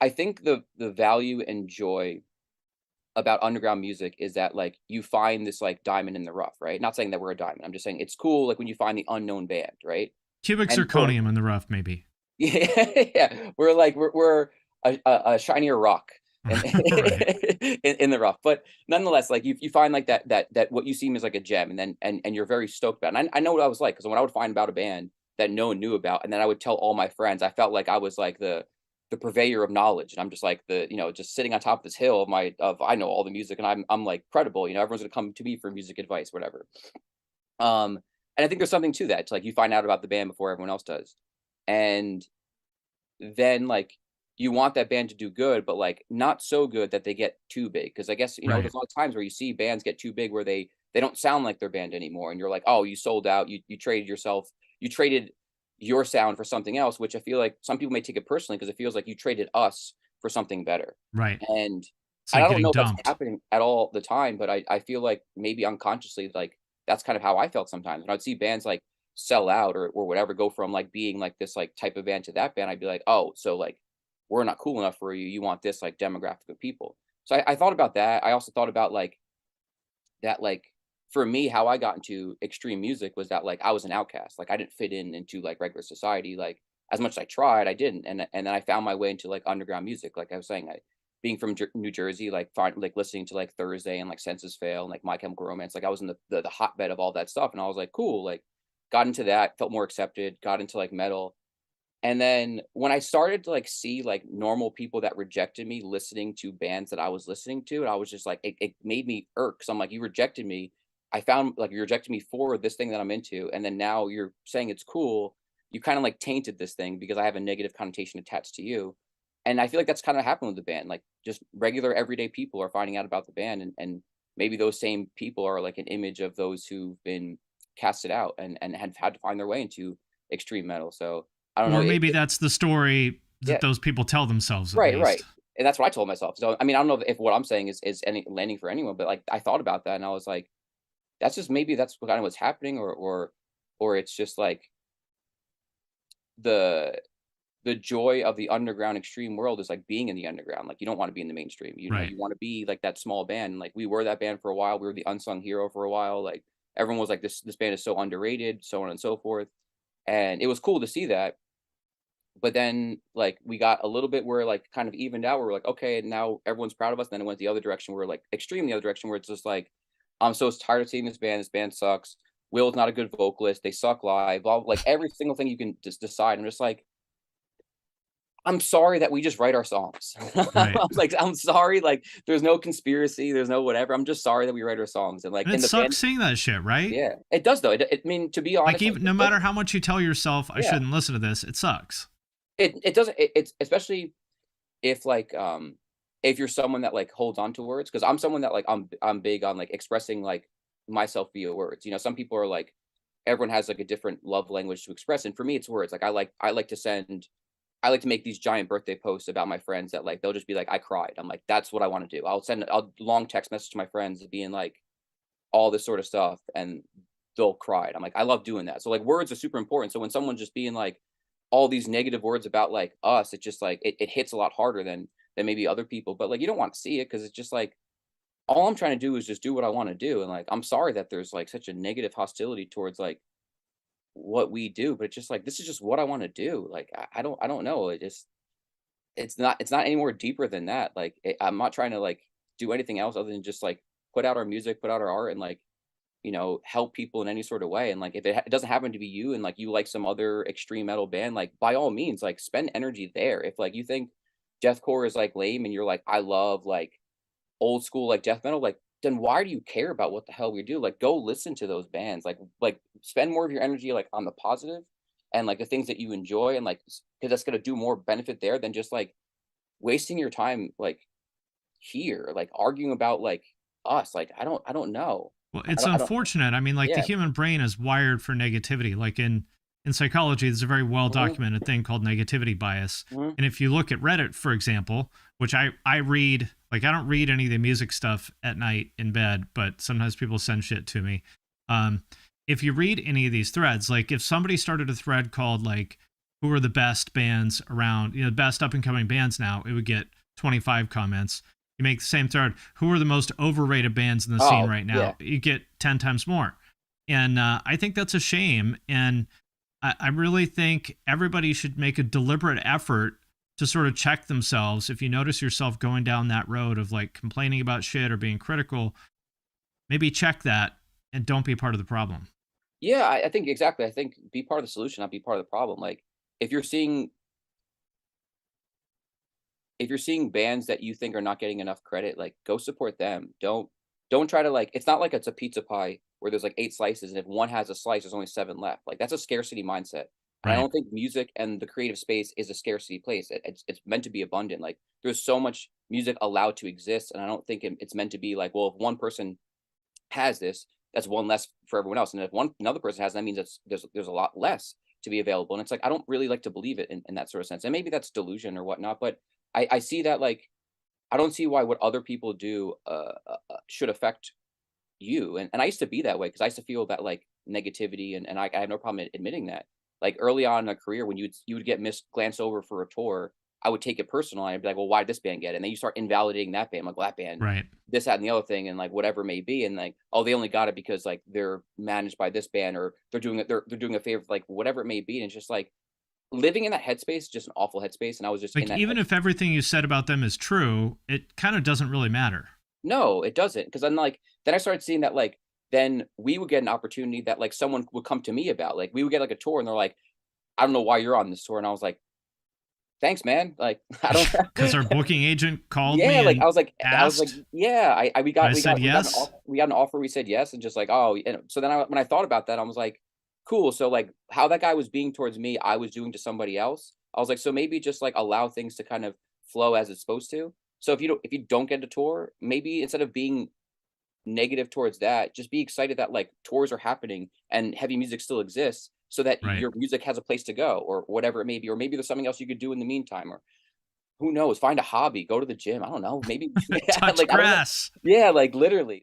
I think the value and joy about underground music is that, like, you find this, like, diamond in the rough, right? Not saying that we're a diamond, I'm just saying it's cool, like, when you find the unknown band, right? Cubic And so, like zirconium in the rough, maybe. yeah, we're a shinier rock in Right. in the rough, but nonetheless, like, you find, like, that what you seem is like a gem, and then and you're very stoked about it, and I know what I was like, because when I would find about a band that no one knew about, and then I would tell all my friends, I felt like I was, like, the purveyor of knowledge, and I'm just, like, just sitting on top of this hill of I know all the music, and I'm, like, credible, everyone's gonna come to me for music advice, whatever. Um, and I think there's something to that, it's like, you find out about the band before everyone else does, and then, like, you want that band to do good, but, like, not so good that they get too big. Because I guess, Right. there's a lot of times where you see bands get too big where they don't sound like their band anymore, and you're like, "Oh, you sold out, you traded your sound for something else," which I feel like some people may take it personally because it feels like you traded us for something better. Right. And It's and like I don't getting know if that's dumped. happening at all the time, but I feel like maybe unconsciously, like, that's kind of how I felt sometimes. When I'd see bands, like, sell out or whatever, go from, like, being, like, this, like, type of band to that band, I'd be like, "Oh, so, like, we're not cool enough for you. You want this, like, demographic of people." So I thought about that. I also thought about, like, that, like, for me, how I got into extreme music was that, like, I was an outcast. Like, I didn't fit in into, like, regular society. Like, as much as I tried, I didn't. And then I found my way into, like, underground music. Like I was saying, being from New Jersey, like listening to, like, Thursday and, like, Census Fail and, like, My Chemical Romance. Like, I was in the hotbed of all that stuff, and I was like, cool. Like, got into that, felt more accepted. Got into, like, metal, and then when I started to, like, see, like, normal people that rejected me listening to bands that I was listening to, and I was just like, it made me irk. 'Cause I'm like, "You rejected me. I found like, you rejected me for this thing that I'm into, and then now you're saying it's cool. You kinda, like, tainted this thing because I have a negative connotation attached to you." And I feel like that's kinda happened with the band. Like, just regular everyday people are finding out about the band, and maybe those same people are, like, an image of those who've been casted out and have had to find their way into extreme metal. So, I don't know, Or maybe that's the story that yeah, those people tell themselves, at right, right, least. and that's what I told myself. So, I mean, I don't know if what I'm saying is any landing for anyone, but, like, I thought about that and I was like, that's just maybe that's what kinda what's happening, or it's just, like, the the joy of the underground extreme world is, like, being in the underground. Like, you don't wanna be in the mainstream, Right. you wanna be, like, that small band. Like, we were that band for a while, we were the unsung hero for a while. Like, everyone was like, "This band is so underrated," so on and so forth, and it was cool to see that. But then, like, we got a little bit where, like, kind of evened out, where we're like, "Okay, now everyone's proud of us." Then it went the other direction, where, like, extreme the other direction, where it's just like, "I'm so tired of seeing this band sucks. Will's not a good vocalist, they suck live," blah, like, every single thing you can just decide. I'm just like, "I'm sorry that we just write our songs." Right. I'm like, "I'm sorry, like, there's no conspiracy, there's no whatever. I'm just sorry that we write our songs." And, like, And it in the band, sucks seeing that shit, right? yeah, it does though. I mean, to be Like, honest, like, even it no matter doesn't, how much you tell yourself, I yeah. shouldn't listen to this, it sucks. It doesn't, it's especially if, like, if you're someone that, like, holds on to words, because 'cause I'm someone that, like, I'm big on, like, expressing, like, myself via words. Some people are like, everyone has, like, a different love language to express, and for me, it's words. Like, I like to make these giant birthday posts about my friends that, like, they'll just be like, "I cried." I'm like, "That's what I wanna do." I'll send a long text message to my friends being like, all this sort of stuff, and they'll cry. And I'm like, I love doing that. So, like, words are super important. So when someone's just being like all these negative words about, like, us, it just, like, it hits a lot harder than maybe other people. But, like, you don't want to see it because it's just like, all I'm trying to do is just do what I want to do. And, like, I'm sorry that there's, like, such a negative hostility towards, like, what we do, but it's just like, this is just what I want to do. Like, I don't know. It's not any more deeper than that. Like, I'm not trying to, like, do anything else other than just, like, put out our music, put out our art, and, like, help people in any sort of way. And, like, if it doesn't happen to be you, and, like, you like some other extreme metal band, like, by all means, like, spend energy there. If, like, you think deathcore is, like, lame, and you're like, I love, like, old school, like, death metal, like, then why do you care about what the hell we do? Like, go listen to those bands. Like, spend more of your energy, like, on the positive and, like, the things that you enjoy, and, like, because that's gonna do more benefit there than just, like, wasting your time, like, here, like, arguing about, like, us. Like, I don't know. Well, I it's don't I don't unfortunate. I mean, like, the Yeah. human brain is wired for negativity. Like, in psychology, there's a very well Mhm, documented thing called negativity bias. mhm. And if you look at Reddit, for example, which I read, like, I don't read any of the music stuff at night in bed, but sometimes people send shit to me. Um, if you read any of these threads, like, if somebody started a thread called, like, who are the best bands around, you know, best up and coming bands now, it would get 25 comments. You make the same thread, who are the most overrated bands in the scene Oh, right yeah. now, you get 10 times more. And I think that's a shame. And I really think everybody should make a deliberate effort to sort of check themselves. If you notice yourself going down that road of like complaining about shit or being critical, maybe check that and don't be part of the problem. Yeah, I think exactly. I think be part of the solution, not be part of the problem. Like, if you're seeing if you're seeing bands that you think are not getting enough credit, like, go support them. Don't try to, like, it's not like it's a pizza pie where there's, like, 8 slices, and if one has a slice, there's only 7 left. Like, that's a scarcity mindset, and I Right. don't think music and the creative space is a scarcity place. It's meant to be abundant. Like, there's so much music allowed to exist, and I don't think it's meant to be like, well, if one person has this, that's one less for everyone else, and if another person has, that means there's a lot less to be available, and it's like, I don't really like to believe it in that sort of sense, and maybe that's delusion or whatnot, but I see that, like, I don't see why what other people do, should affect you, and I used to be that way because I used to feel that, like, negativity, and I have no problem admitting that. Like, early on in a career when you would get glanced over for a tour, I would take it personal, I'd be like, "Well, why did this band get it?" And then you start invalidating that band, like, "Well, that band, Right. this, that, and the other thing," and, like, whatever it may be, and, like, "Oh, they only got it because, like, they're managed by this band, or they're doing a favor," like, whatever it may be, and it's just, like, living in that headspace is just an awful headspace, and I was just in Like, that even if everything you said about them is true, it kind of doesn't really matter. No, it doesn't, because 'cause I'm like then I started seeing that, like, then we would get an opportunity that, like, someone would come to me about, like, we would get, like, a tour, and they're like, "I don't know why you're on this tour," and I was like, "Thanks, man." Like, I don't Because our booking agent called Yeah, me like, and I was like, asked, "Yeah." I and I said yes. we got an offer, we said yes, and just like, "Oh," and so then when I thought about that, I was like, "Cool." So, like, how that guy was being towards me, I was doing to somebody else. I was like, "So maybe just, like, allow things to kind of flow as it's supposed to." So if you don't get a tour, maybe instead of being negative towards that, just be excited that, like, tours are happening and heavy music still exists so that Right. your music has a place to go, or whatever it may be, or maybe there's something else you could do in the meantime, or who knows, find a hobby, go to the gym, I don't know, maybe yeah, Touch like, I don't know. grass. Yeah, like, literally.